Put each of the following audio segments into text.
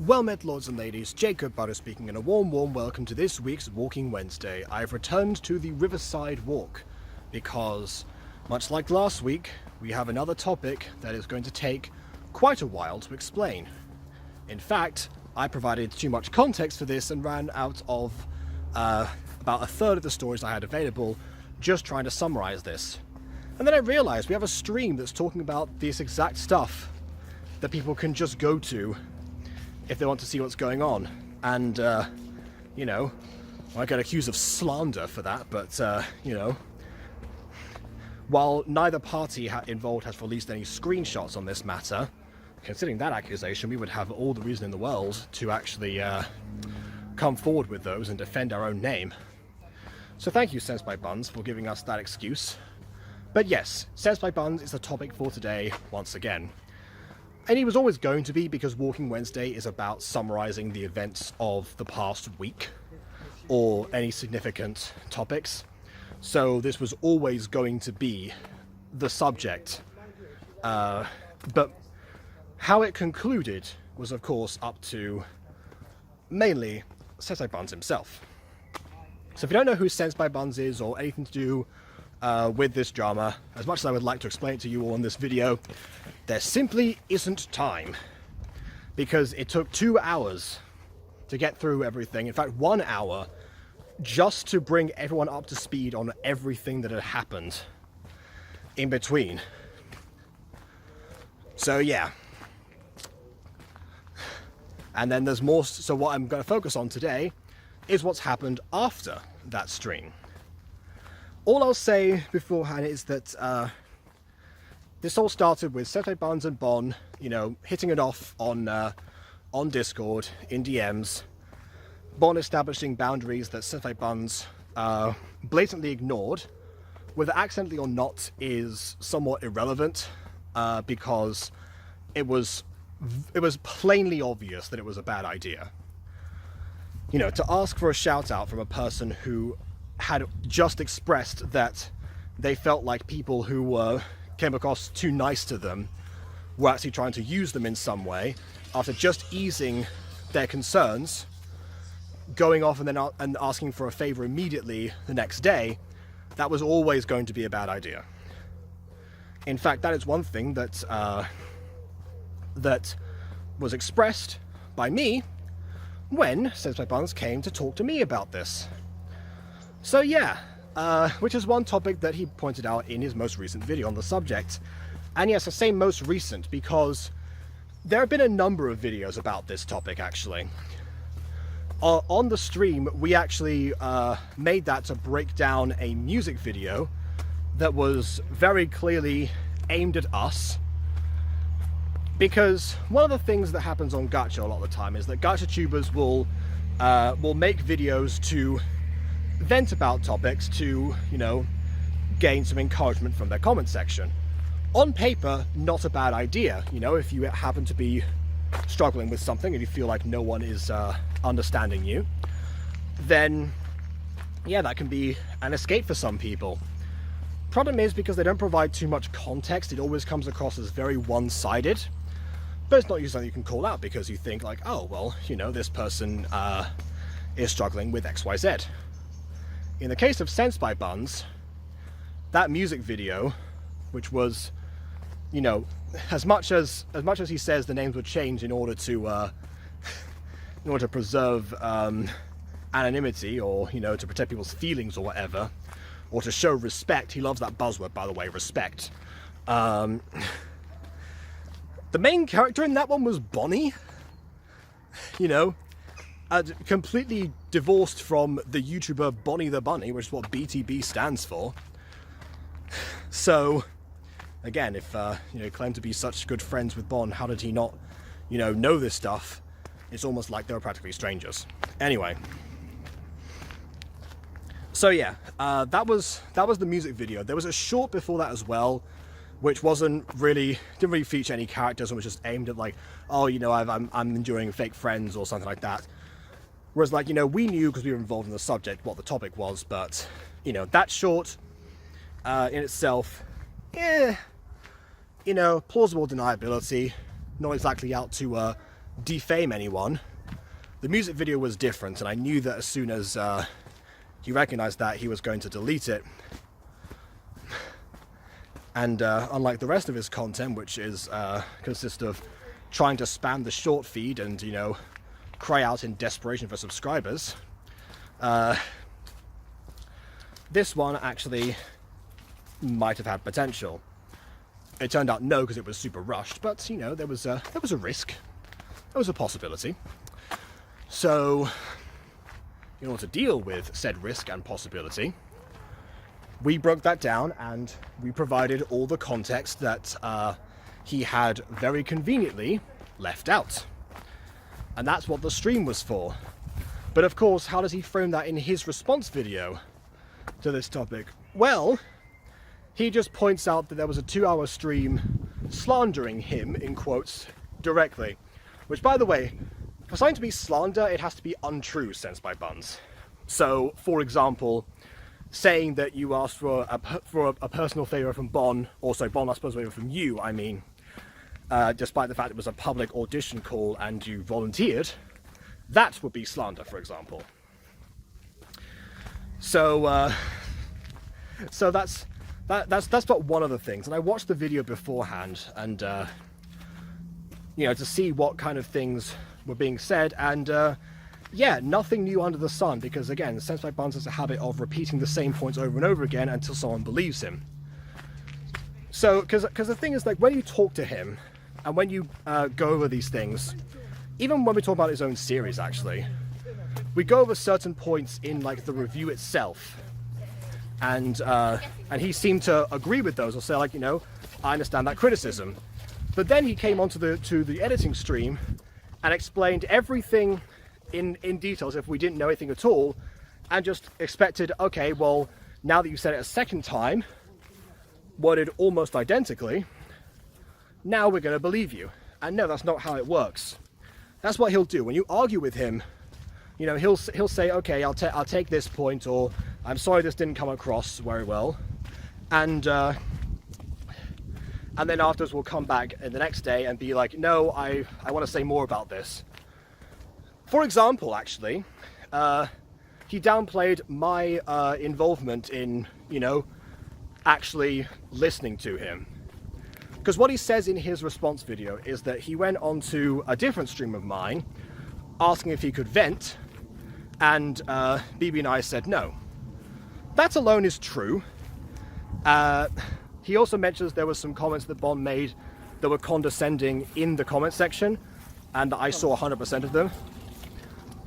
Well met, lords and ladies, Jacob Butter speaking, and a warm welcome to this week's Walking Wednesday. I've returned to the Riverside Walk because, much like last week, we have another topic that is going to take quite a while to explain. In fact, I provided too much context for this and ran out of about a third of the stories I had available just trying to summarize this. And then I realized we have a stream that's talking about this exact stuff that people can just go to if they want to see what's going on. And, you know, I got accused of slander for that, but, you know, while neither party involved has released any screenshots on this matter, considering that accusation, we would have all the reason in the world to actually come forward with those and defend our own name. So thank you, Senspybuns, for giving us that excuse. But yes, Senspybuns is the topic for today once again. And he was always going to be, because Walking Wednesday is about summarizing the events of the past week or any significant topics. So this was always going to be the subject. But how it concluded was, of course, up to mainly Senspybuns himself. So if you don't know who Senspybuns is or anything to do with this drama, as much as I would like to explain it to you all in this video, there simply isn't time, because it took 2 hours to get through everything. In fact, 1 hour just to bring everyone up to speed on everything that had happened in between. So yeah. And then there's more. So what I'm going to focus on today is what's happened after that stream. All I'll say beforehand is that this all started with Senpaibuns and Bon, you know, hitting it off on Discord, in DMs. Bon establishing boundaries that Senpaibuns blatantly ignored, whether accidentally or not is somewhat irrelevant, because it was plainly obvious that it was a bad idea. You know, to ask for a shout out from a person who had just expressed that they felt like people who came across too nice to them were actually trying to use them in some way, after just easing their concerns, going off and asking for a favor immediately the next day, that was always going to be a bad idea. In fact, that is one thing that that was expressed by me when Senspybuns came to talk to me about this. So yeah, which is one topic that he pointed out in his most recent video on the subject. And yes, I say most recent because there have been a number of videos about this topic, actually. On the stream, we actually made that to break down a music video that was very clearly aimed at us. Because one of the things that happens on Gacha a lot of the time is that Gacha tubers will make videos to vent about topics to, you know, gain some encouragement from their comment section. On paper, not a bad idea. You know, if you happen to be struggling with something and you feel like no one is understanding you, then yeah, that can be an escape for some people. Problem is, because they don't provide too much context, it always comes across as very one-sided. But it's not usually something you can call out because you think like, oh, well, you know, this person is struggling with XYZ. In the case of Senspybuns, that music video, which was, you know, as much as he says the names would change in order to preserve anonymity, or, you know, to protect people's feelings or whatever, or to show respect. He loves that buzzword, by the way, respect. The main character in that one was Bonnie, you know, completely divorced from the YouTuber Bonnie the Bunny, which is what BTB stands for. So, again, if you know, claimed to be such good friends with Bon, how did he not, you know this stuff? It's almost like they were practically strangers. Anyway, so yeah, that was the music video. There was a short before that as well, which didn't really feature any characters and was just aimed at like, oh, you know, I'm enjoying fake friends or something like that. Whereas, like, you know, we knew because we were involved in the subject what the topic was, but, you know, that short in itself, you know, plausible deniability, not exactly out to defame anyone. The music video was different, and I knew that as soon as he recognized that, he was going to delete it. And unlike the rest of his content, which is consists of trying to spam the short feed and, you know, cry out in desperation for subscribers, this one actually might have had potential. It turned out no, because it was super rushed, but, you know, there was a risk. There was a possibility. So, in order to deal with said risk and possibility, we broke that down and we provided all the context that he had very conveniently left out. And that's what the stream was for. But of course, how does he frame that in his response video to this topic? Well, he just points out that there was a 2-hour stream slandering him, in quotes, directly. Which, by the way, for something to be slander, it has to be untrue, Senspybuns. So, for example, saying that you asked for a personal favour from Bon, also Bon asked for a personal favour from you, I mean, despite the fact it was a public audition call and you volunteered, that would be slander, for example. So, so that's but one of the things. And I watched the video beforehand, and you know, to see what kind of things were being said, and yeah, nothing new under the sun, because again, Senspaibuns has a habit of repeating the same points over and over again until someone believes him. So, because the thing is, like, when you talk to him, and when you go over these things, even when we talk about his own series, actually, we go over certain points in, like, the review itself, and he seemed to agree with those, or say, like, you know, I understand that criticism. But then he came onto the editing stream and explained everything in detail as if we didn't know anything at all, and just expected, okay, well, now that you said it a second time, worded almost identically, now we're going to believe you. And no, that's not how it works. That's what he'll do. When you argue with him, you know, he'll say, okay, I'll take this point, or I'm sorry this didn't come across very well, and then afterwards we'll come back the next day and be like, no, I want to say more about this. For example, actually, he downplayed my involvement in, you know, actually listening to him. Because what he says in his response video is that he went onto a different stream of mine, asking if he could vent, and BB and I said no. That alone is true. He also mentions there were some comments that Bon made that were condescending in the comment section, and that I saw 100% of them.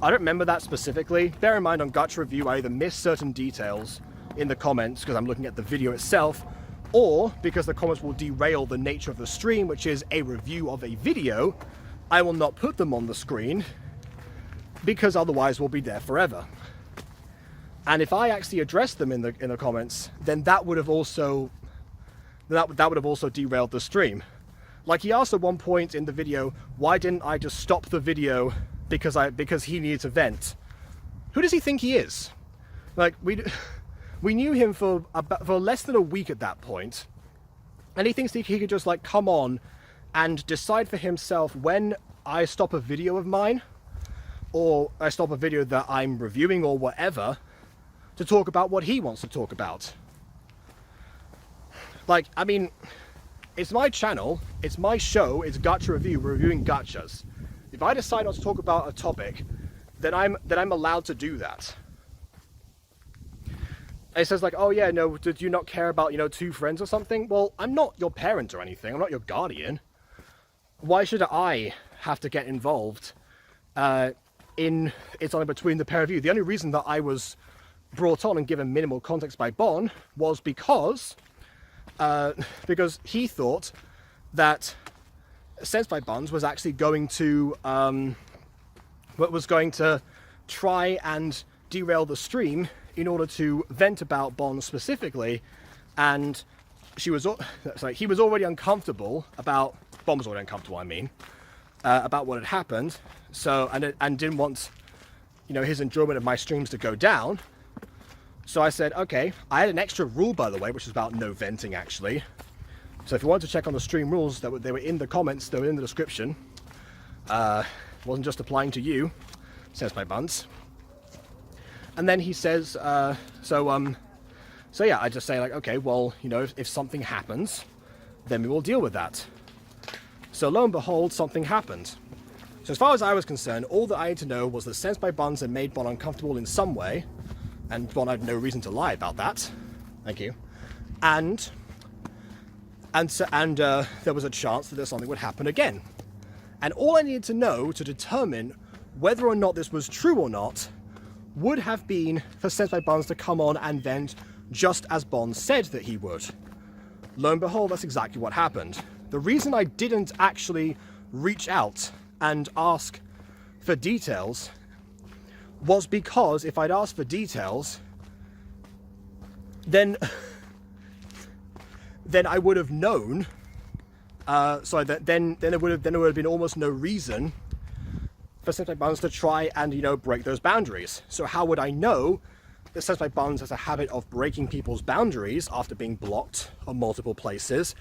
I don't remember that specifically. Bear in mind, on Gacha Review, I either miss certain details in the comments because I'm looking at the video itself, or because the comments will derail the nature of the stream, which is a review of a video. I will not put them on the screen because otherwise we'll be there forever. And if I actually address them in the comments, then that would have also derailed the stream. Like, he asked at one point in the video, why didn't I just stop the video because he needed to vent? Who does he think he is? Like, we knew him for less than a week at that point, and he thinks he could just, like, come on and decide for himself when I stop a video of mine, or I stop a video that I'm reviewing or whatever, to talk about what he wants to talk about. Like, I mean, it's my channel, it's my show, it's Gacha Review, we're reviewing gachas. If I decide not to talk about a topic, then I'm allowed to do that. And it says, like, oh yeah, no, did you not care about, you know, two friends or something? Well, I'm not your parent or anything, I'm not your guardian. Why should I have to get involved in it's only between the pair of you? The only reason that I was brought on and given minimal context by Bon was because he thought that Senspaibuns was actually going to try and derail the stream in order to vent about Bon specifically, and he was already uncomfortable about Bon was already uncomfortable, I mean, about what had happened. So and didn't want, you know, his enjoyment of my streams to go down. So I said, okay, I had an extra rule, by the way, which is about no venting, actually. So if you wanted to check on the stream rules, they were in the comments, they were in the description. wasn't just applying to you, Senspybuns. And then he says, so yeah, I just say like, okay, well, you know, if something happens, then we will deal with that. So lo and behold, something happened. So as far as I was concerned, all that I had to know was that Senspybuns had made Bon uncomfortable in some way, and Bon had no reason to lie about that. Thank you. And there was a chance that something would happen again. And all I needed to know to determine whether or not this was true or not would have been for Senspybuns to come on and vent just as Bon said that he would. Lo and behold, that's exactly what happened. The reason I didn't actually reach out and ask for details was because if I'd asked for details, then I would have known. Then there would have been almost no reason for Senspybuns to try and, you know, break those boundaries. So how would I know that Senspybuns has a habit of breaking people's boundaries after being blocked on multiple places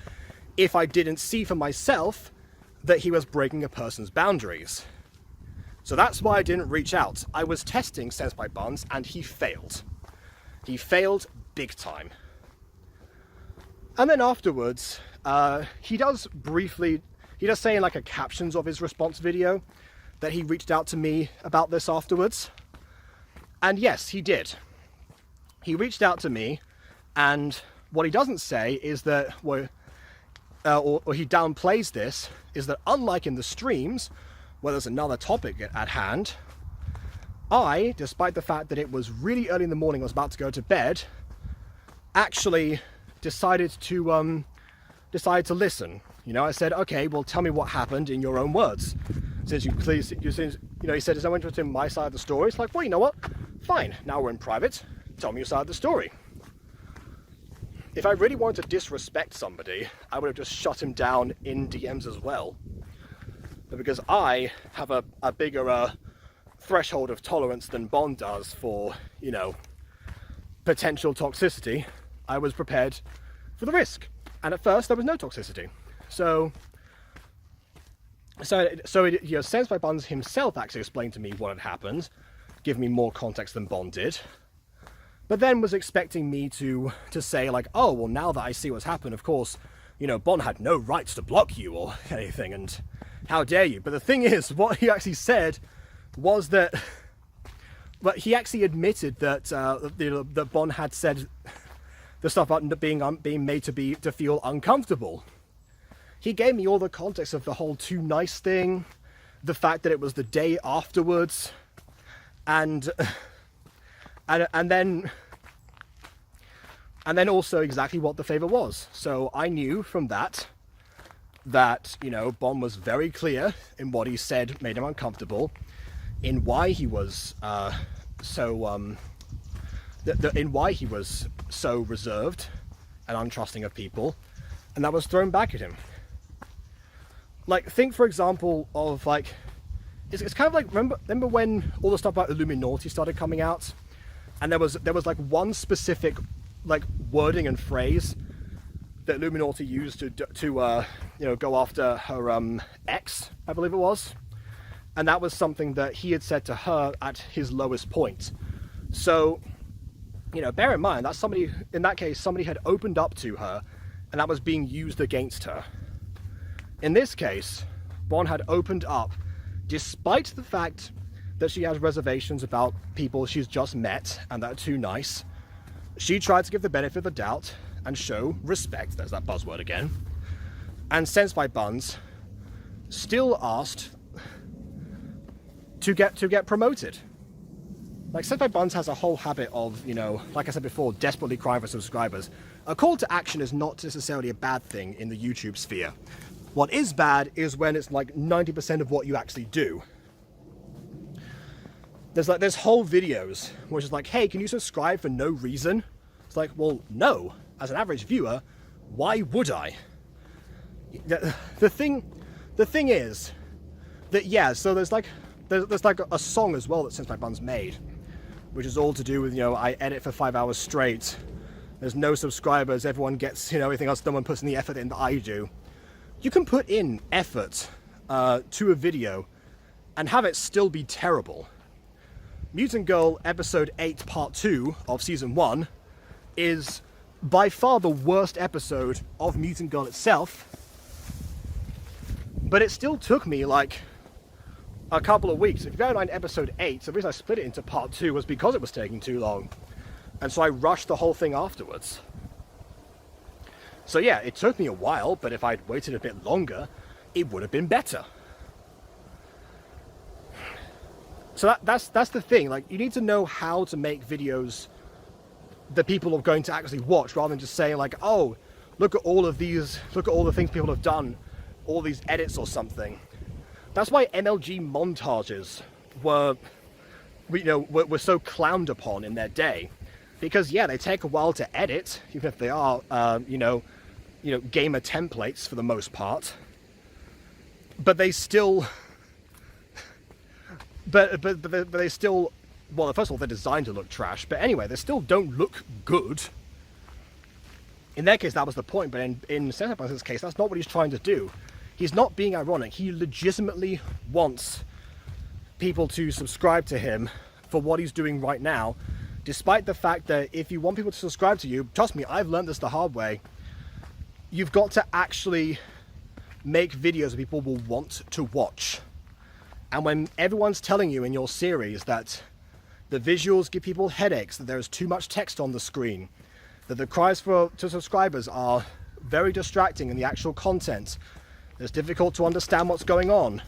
if I didn't see for myself that he was breaking a person's boundaries? So that's why I didn't reach out. I was testing Senspybuns and he failed. He failed big time. And then afterwards, he does say in like a captions of his response video that he reached out to me about this afterwards. And yes, he did. He reached out to me, and what he doesn't say is that, or he downplays this, is that unlike in the streams, where there's another topic at hand, I, despite the fact that it was really early in the morning, I was about to go to bed, actually decided to listen. You know, I said, okay, well, tell me what happened in your own words. Since you know, he said, is I interested in my side of the story? It's like, well, you know what? Fine. Now we're in private. Tell me your side of the story. If I really wanted to disrespect somebody, I would have just shut him down in DMs as well. But because I have a bigger threshold of tolerance than Bon does for, you know, potential toxicity, I was prepared for the risk. And at first there was no toxicity. So you know, Senspybuns himself actually explained to me what had happened, give me more context than Bon did, but then was expecting me to say like, oh, well, now that I see what's happened, of course, you know, Bon had no rights to block you or anything, and how dare you. But the thing is, what he actually said was that, but he actually admitted that that Bon had said the stuff about being made to feel uncomfortable. He gave me all the context of the whole too nice thing, the fact that it was the day afterwards, and then also exactly what the favor was. So I knew from that, you know, Bon was very clear in what he said made him uncomfortable, in why he was in why he was so reserved and untrusting of people, and that was thrown back at him. Like, think for example of like, it's kind of like, remember when all the stuff about Illuminati started coming out, and there was like one specific like wording and phrase that Illuminati used to you know, go after her ex, I believe it was, and that was something that he had said to her at his lowest point. So, you know, bear in mind that somebody, in that case, somebody had opened up to her, and that was being used against her. In this case, Bon had opened up, despite the fact that she has reservations about people she's just met and that are too nice. She tried to give the benefit of the doubt and show respect, there's that buzzword again, and Senspybuns still asked to get promoted. Like, Senpaibuns has a whole habit of, you know, like I said before, desperately crying for subscribers. A call to action is not necessarily a bad thing in the YouTube sphere. What is bad is when it's like 90% of what you actually do. There's whole videos which is like, hey, can you subscribe for no reason? It's like, well, no. As an average viewer, why would I? The thing is that, yeah, so there's like a song as well that Senspybuns made, which is all to do with, you know, I edit for 5 hours straight, there's no subscribers, everyone gets, you know, everything else, no one puts in the effort in that I do. You can put in effort to a video and have it still be terrible. Mutant Girl Episode 8 Part 2 of Season 1 is by far the worst episode of Mutant Girl itself, but it still took me like a couple of weeks. If you bear in mind Episode 8, the reason I split it into Part 2 was because it was taking too long, and so I rushed the whole thing afterwards. So yeah, it took me a while, but if I'd waited a bit longer, it would have been better. So that's the thing, like, you need to know how to make videos that people are going to actually watch, rather than just saying like, oh, look at all of these, look at all the things people have done, all these edits or something. That's why MLG montages were so clowned upon in their day. Because yeah, they take a while to edit, even if they are, gamer templates for the most part. But they still, but they still, well, first of all, they're designed to look trash. But anyway, they still don't look good. In their case, that was the point. But in Senpaibuns' case, that's not what he's trying to do. He's not being ironic. He legitimately wants people to subscribe to him for what he's doing right now. Despite the fact that if you want people to subscribe to you, trust me, I've learned this the hard way, you've got to actually make videos that people will want to watch. And when everyone's telling you in your series that the visuals give people headaches, that there is too much text on the screen, that the cries to subscribers are very distracting in the actual content, that it's difficult to understand what's going on,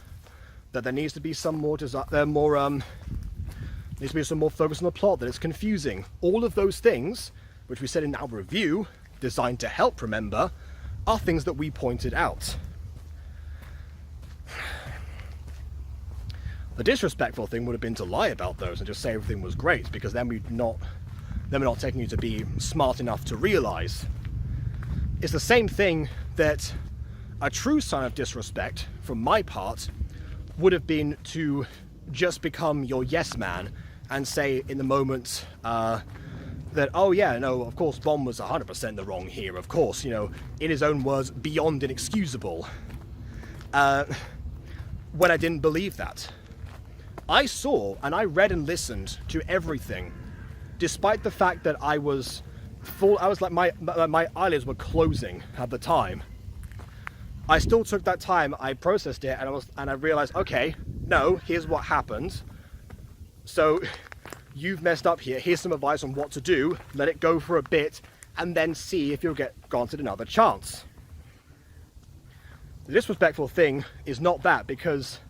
that there needs to be some more needs to be some more focus on the plot, that it's confusing. All of those things, which we said in our review, designed to help, remember, are things that we pointed out. The disrespectful thing would have been to lie about those and just say everything was great, because then we're not taking you to be smart enough to realize. It's the same thing that a true sign of disrespect, from my part, would have been to just become your yes man and say in the moment that, oh yeah, no, of course Bon was 100% the wrong here, of course, in his own words, beyond inexcusable, when I didn't believe that. I saw and I read and listened to everything, despite the fact that I was like my eyelids were closing at the time. I still took that time, I processed it, and I realized, okay, no, here's what happened. So you've messed up here. Here's some advice on what to do. Let it go for a bit, and then see if you'll get granted another chance. The disrespectful thing is not that, because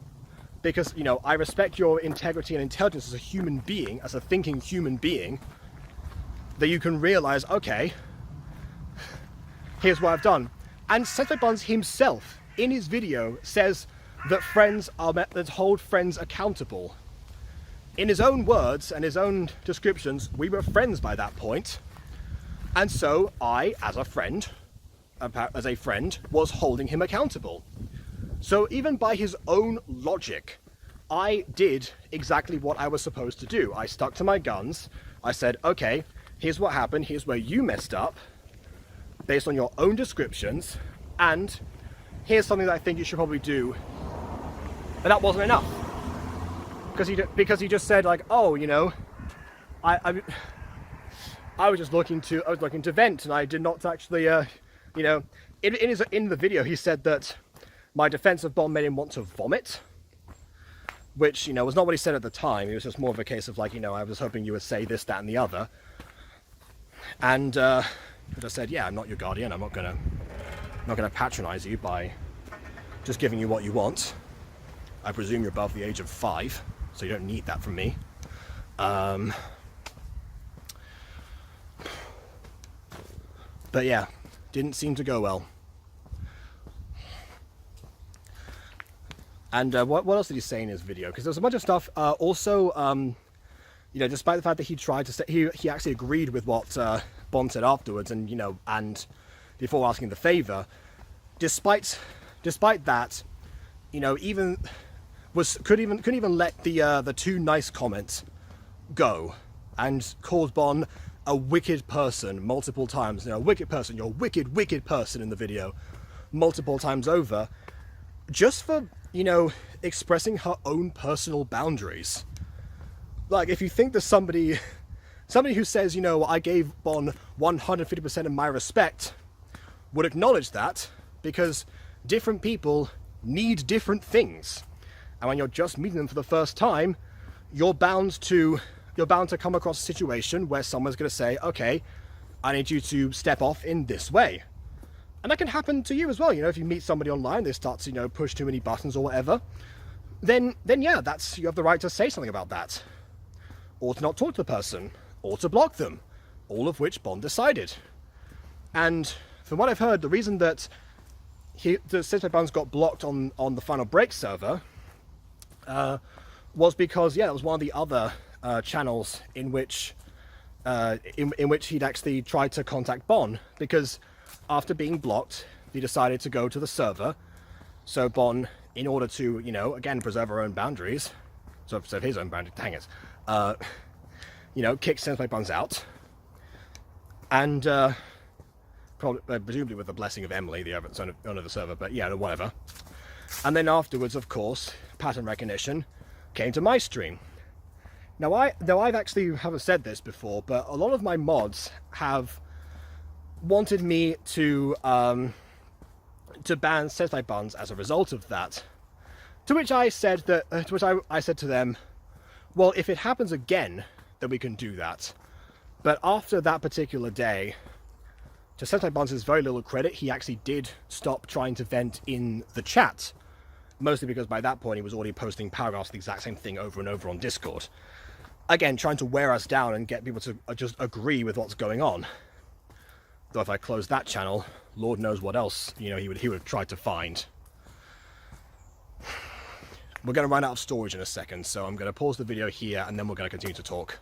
I respect your integrity and intelligence as a human being, as a thinking human being, that you can realize, okay, here's what I've done. And Senpaibuns himself, in his video, says that friends are meant to hold friends accountable. In his own words and his own descriptions, we were friends by that point. And so I, as a friend, was holding him accountable. So even by his own logic, I did exactly what I was supposed to do. I stuck to my guns. I said, okay, here's what happened. Here's where you messed up, based on your own descriptions. And here's something that I think you should probably do. But that wasn't enough. Because he just said like, oh, I was looking to vent, and I did not actually, in the video he said that my defense of Bon made him want to vomit, which, was not what he said at the time. It was just more of a case of like, I was hoping you would say this, that, and the other. And I just said, yeah, I'm not your guardian. I'm not gonna patronize you by just giving you what you want. I presume you're above the age of 5, so you don't need that from me. But yeah, didn't seem to go well. And what else did he say in his video? Because there was a bunch of stuff. Despite the fact that he tried to say, he actually agreed with what Bon said afterwards, and and before asking the favor. Despite that, couldn't even let the too nice comments go, and called Bon a wicked person multiple times. Wicked person, you're a wicked person in the video, multiple times over, just for you know, expressing her own personal boundaries. Like, if you think there's somebody who says, you know, I gave Bon 150% of my respect, would acknowledge that, because different people need different things. And when you're just meeting them for the first time, you're bound to come across a situation where someone's going to say, okay, I need you to step off in this way. And that can happen to you as well. You know, if you meet somebody online, they start to, you know, push too many buttons or whatever, then yeah, you have the right to say something about that. Or to not talk to the person, or to block them, all of which Bond decided. And from what I've heard, the reason that the Senspybuns got blocked on the Final Break server was because, yeah, it was one of the other channels in which he'd actually tried to contact Bon, because after being blocked, he decided to go to the server. So Bon, in order to, you know, again, preserve her own boundaries, so his own boundaries, dang it, you know, kicked Senspybuns out, and probably, presumably with the blessing of Emily, the owner of the server, but yeah, whatever. And then afterwards, of course, pattern recognition came to my stream. Now, I've actually haven't said this before, but a lot of my mods have wanted me to ban Senspybuns as a result of that. To which I said I said to them, well, if it happens again, then we can do that. But after that particular day, to Senspybuns' very little credit, he actually did stop trying to vent in the chat. Mostly because by that point he was already posting paragraphs of the exact same thing over and over on Discord. Again, trying to wear us down and get people to just agree with what's going on. Though if I close that channel, Lord knows what else, you know, he would have tried to find. We're going to run out of storage in a second, so I'm going to pause the video here and then we're going to continue to talk.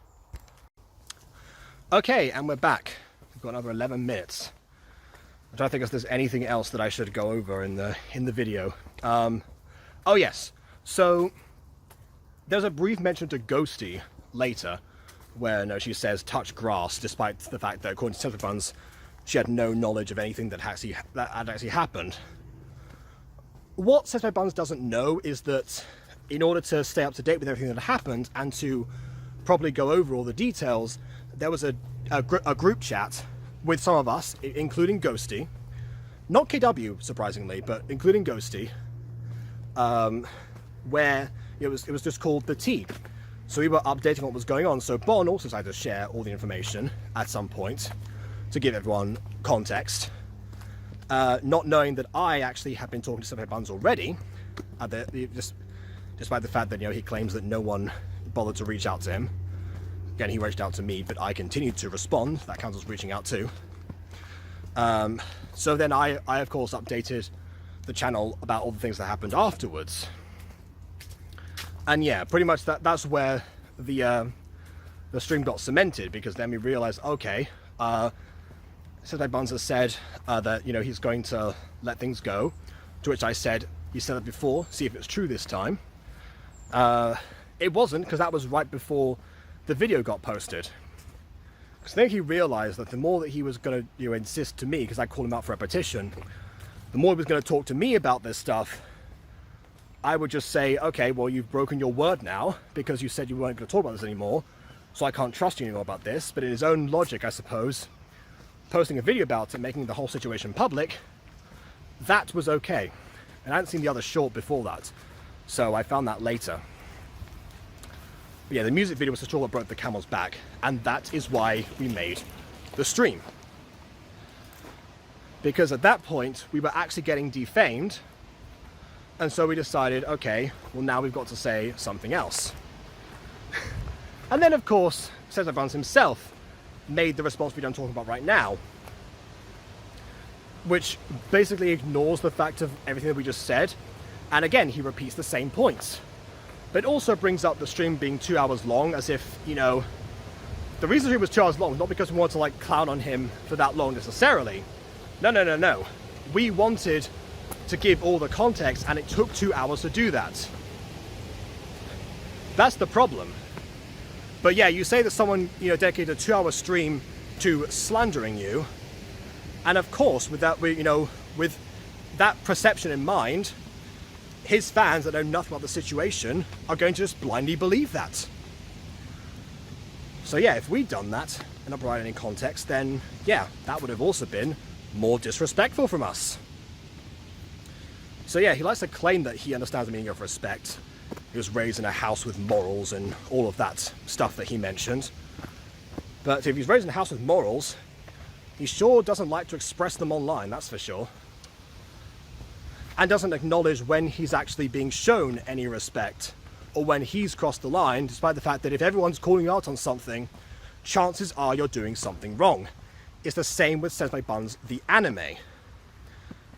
Okay, and we're back. We've got another 11 minutes. I don't think if there's anything else that I should go over in the video. Oh yes, so there's a brief mention to Ghosty later, where she says touch grass, despite the fact that according to Senpaibuns, she had no knowledge of anything that had actually happened. What Senspybuns doesn't know is that in order to stay up to date with everything that happened and to probably go over all the details, there was a group chat with some of us, including Ghosty, not KW surprisingly, but including Ghosty, where it was just called the T. So we were updating what was going on. So Bon also decided to share all the information at some point to give everyone context. Not knowing that I actually had been talking to Senpaibuns already, despite the fact that, you know, he claims that no one bothered to reach out to him. Again, he reached out to me, but I continued to respond. That counts as reaching out too. So then I of course updated the channel about all the things that happened afterwards. And yeah, pretty much that's where the stream got cemented, because then we realized, okay, Senpaibuns has said that, you know, he's going to let things go, to which I said, you said that before, see if it's true this time. It wasn't, because that was right before the video got posted. Because then he realized that the more that he was going to, you know, insist to me, because I called him out for repetition, the more he was going to talk to me about this stuff, I would just say, okay, well, you've broken your word now, because you said you weren't going to talk about this anymore, so I can't trust you anymore about this. But in his own logic, I suppose, posting a video about it, making the whole situation public, that was okay. And I hadn't seen the other short before that, so I found that later. But yeah, the music video was the straw that broke the camel's back, and that is why we made the stream. Because at that point, we were actually getting defamed, and so we decided, okay, well now we've got to say something else. And then of course, Senspybuns himself made the response video I'm talking about right now, which basically ignores the fact of everything that we just said, and again, he repeats the same points. But it also brings up the stream being 2 hours long, as if, you know, the reason the stream was 2 hours long, not because we wanted to, like, clown on him for that long necessarily. No. We wanted to give all the context, and it took 2 hours to do that. That's the problem. But yeah, you say that someone, you know, dedicated a 2-hour stream to slandering you, and of course, with that, you know, with that perception in mind, his fans that know nothing about the situation are going to just blindly believe that. So yeah, if we'd done that and not provided any context, then yeah, that would have also been more disrespectful from us. So yeah, he likes to claim that he understands the meaning of respect. He was raised in a house with morals and all of that stuff that he mentioned. But if he's raised in a house with morals, he sure doesn't like to express them online, that's for sure. And doesn't acknowledge when he's actually being shown any respect, or when he's crossed the line, despite the fact that if everyone's calling you out on something, chances are you're doing something wrong. It's the same with Senpaibuns, the anime.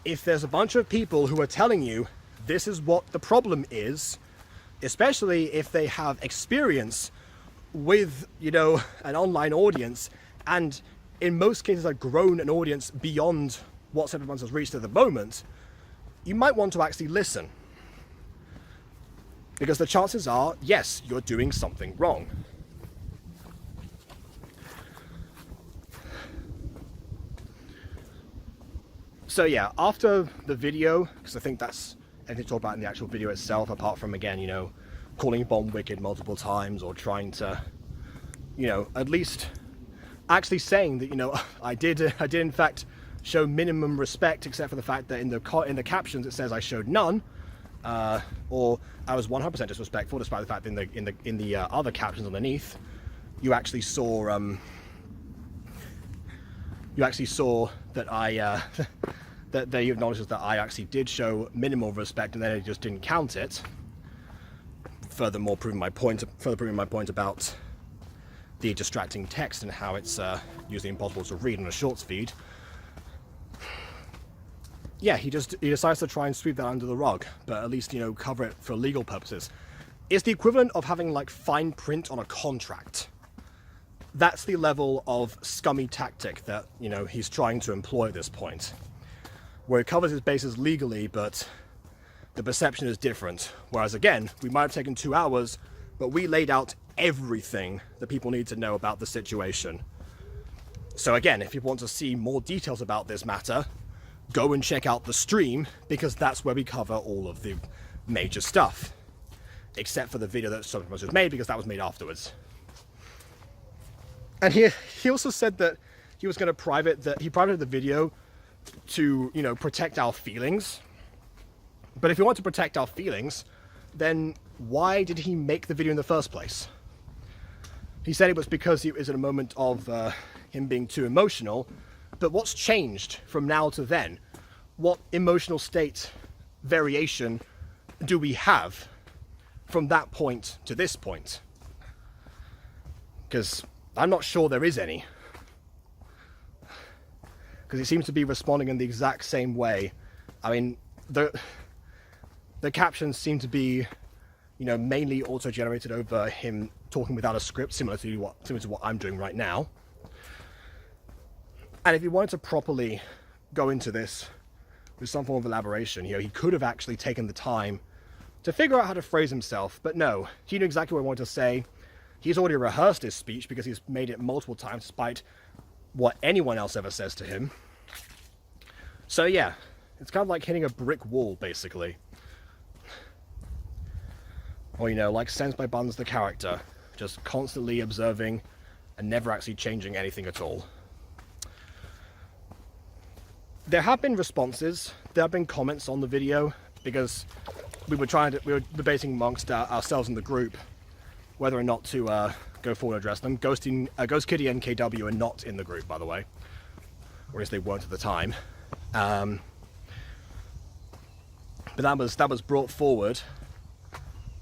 If there's a bunch of people who are telling you this is what the problem is, especially if they have experience with, you know, an online audience, and in most cases have grown an audience beyond what Senpaibuns has reached at the moment, you might want to actually listen. Because the chances are, yes, you're doing something wrong. So yeah, after the video, because I think that's anything to talk about in the actual video itself, apart from, again, you know, calling Bomb wicked multiple times, or trying to, you know, at least actually saying that, you know, I did in fact show minimum respect, except for the fact that in the captions it says I showed none, or I was 100% disrespectful, despite the fact that in the other captions underneath, you actually saw that I that they acknowledged that I actually did show minimal respect, and then they just didn't count it. Furthermore, proving my point about the distracting text and how it's usually impossible to read on a shorts feed. Yeah, he decides to try and sweep that under the rug, but at least, you know, cover it for legal purposes. It's the equivalent of having like fine print on a contract. That's the level of scummy tactic that, you know, he's trying to employ at this point, where he covers his bases legally, but the perception is different. Whereas again, we might have taken 2 hours, but we laid out everything that people need to know about the situation. So again, if you want to see more details about this matter, go and check out the stream, because that's where we cover all of the major stuff. Except for the video that Senpaibuns was made, because that was made afterwards. And he also said that he was going to privated the video to, you know, protect our feelings. But if you want to protect our feelings, then why did he make the video in the first place? He said it was because it was in a moment of him being too emotional. But what's changed from now to then? What emotional state variation do we have from that point to this point? Because I'm not sure there is any. Because he seems to be responding in the exact same way. I mean, the captions seem to be, you know, mainly auto-generated over him talking without a script, similar to what I'm doing right now. And if he wanted to properly go into this with some form of elaboration, you know, he could have actually taken the time to figure out how to phrase himself. But no, he knew exactly what he wanted to say. He's already rehearsed his speech because he's made it multiple times, despite what anyone else ever says to him. So yeah, it's kind of like hitting a brick wall, basically. Or, you know, like Senspybuns the character, just constantly observing and never actually changing anything at all. There have been responses, there have been comments on the video, because we were debating amongst ourselves in the group whether or not to go forward and address them. Ghost Kitty and KW are not in the group, by the way, or at least they weren't at the time. But that was brought forward,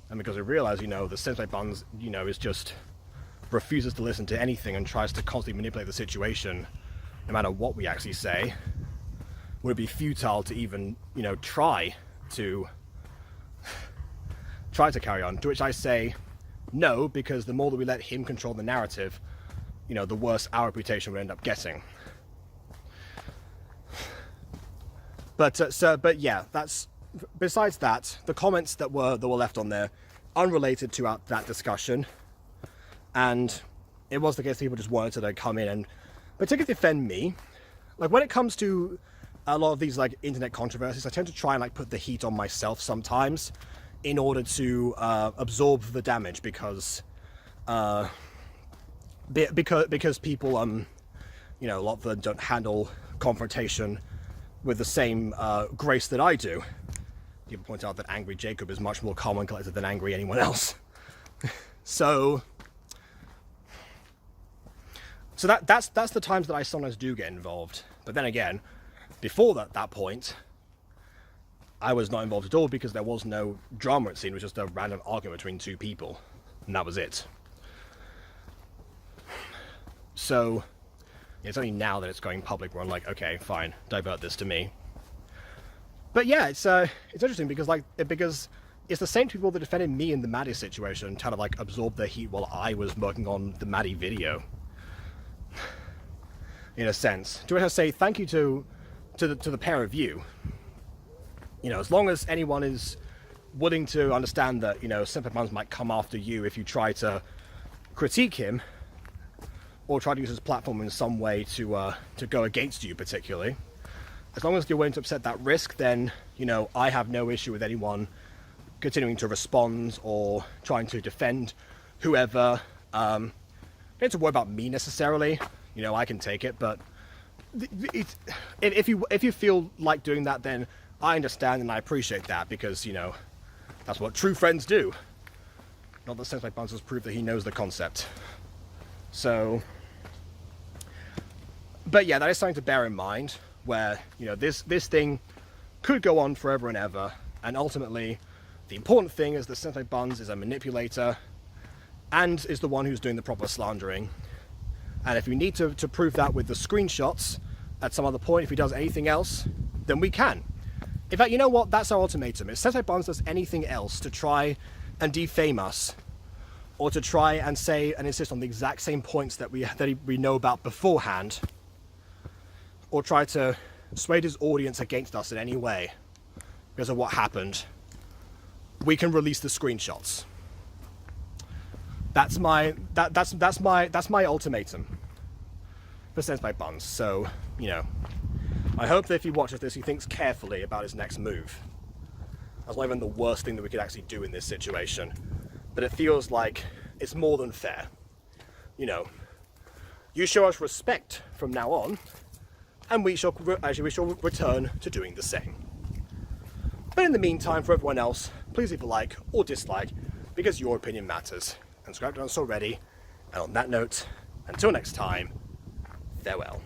and because we realised, you know, the Senpaibuns, you know, is just refuses to listen to anything and tries to constantly manipulate the situation, no matter what we actually say. Would it be futile to even, you know, try to carry on? To which I say no, because the more that we let him control the narrative, you know, the worse our reputation would end up getting. But yeah, that's, besides that, the comments that were left on there, unrelated to that discussion, and it was the case that people just wanted to come in and particularly defend me. Like, when it comes to a lot of these like internet controversies, I tend to try and like put the heat on myself sometimes in order to absorb the damage, because people you know, a lot of them don't handle confrontation with the same grace that I do. People point out that angry Jacob is much more calm and collected than angry anyone else. So that's the times that I sometimes do get involved. But then again, before that point, I was not involved at all, because there was no drama at scene. It was just a random argument between two people, and that was it. So it's only now that it's going public where I'm like, okay, fine, divert this to me. But yeah, it's interesting because it's the same people that defended me in the Maddie situation kind of like absorbed the heat while I was working on the Maddie video. In a sense, do I have to say thank you to the pair of you? You know, as long as anyone is willing to understand that, you know, Senpaibuns might come after you if you try to critique him, or try to use his platform in some way to go against you particularly. As long as you're willing to accept that risk, then, you know, I have no issue with anyone continuing to respond or trying to defend whoever. You don't have to worry about me necessarily. You know, I can take it, but if you feel like doing that, then I understand and I appreciate that, because, you know, that's what true friends do. Not that Senspybuns has proved that he knows the concept. So, but yeah, that is something to bear in mind, where, you know, this thing could go on forever and ever, and ultimately the important thing is that Senpaibuns is a manipulator and is the one who's doing the proper slandering. And if we need to prove that with the screenshots at some other point, if he does anything else, then we can. In fact, you know what? That's our ultimatum. If Senpaibuns does anything else to try and defame us, or to try and say and insist on the exact same points that we know about beforehand, or try to sway his audience against us in any way because of what happened, we can release the screenshots. That's my ultimatum for Senspybuns. So, you know, I hope that if he watches this, he thinks carefully about his next move. That's not even the worst thing that we could actually do in this situation, but it feels like it's more than fair. You know, you show us respect from now on, and we shall return to doing the same. But in the meantime, for everyone else, please leave a like or dislike, because your opinion matters. And subscribe to us already. And on that note, until next time, farewell.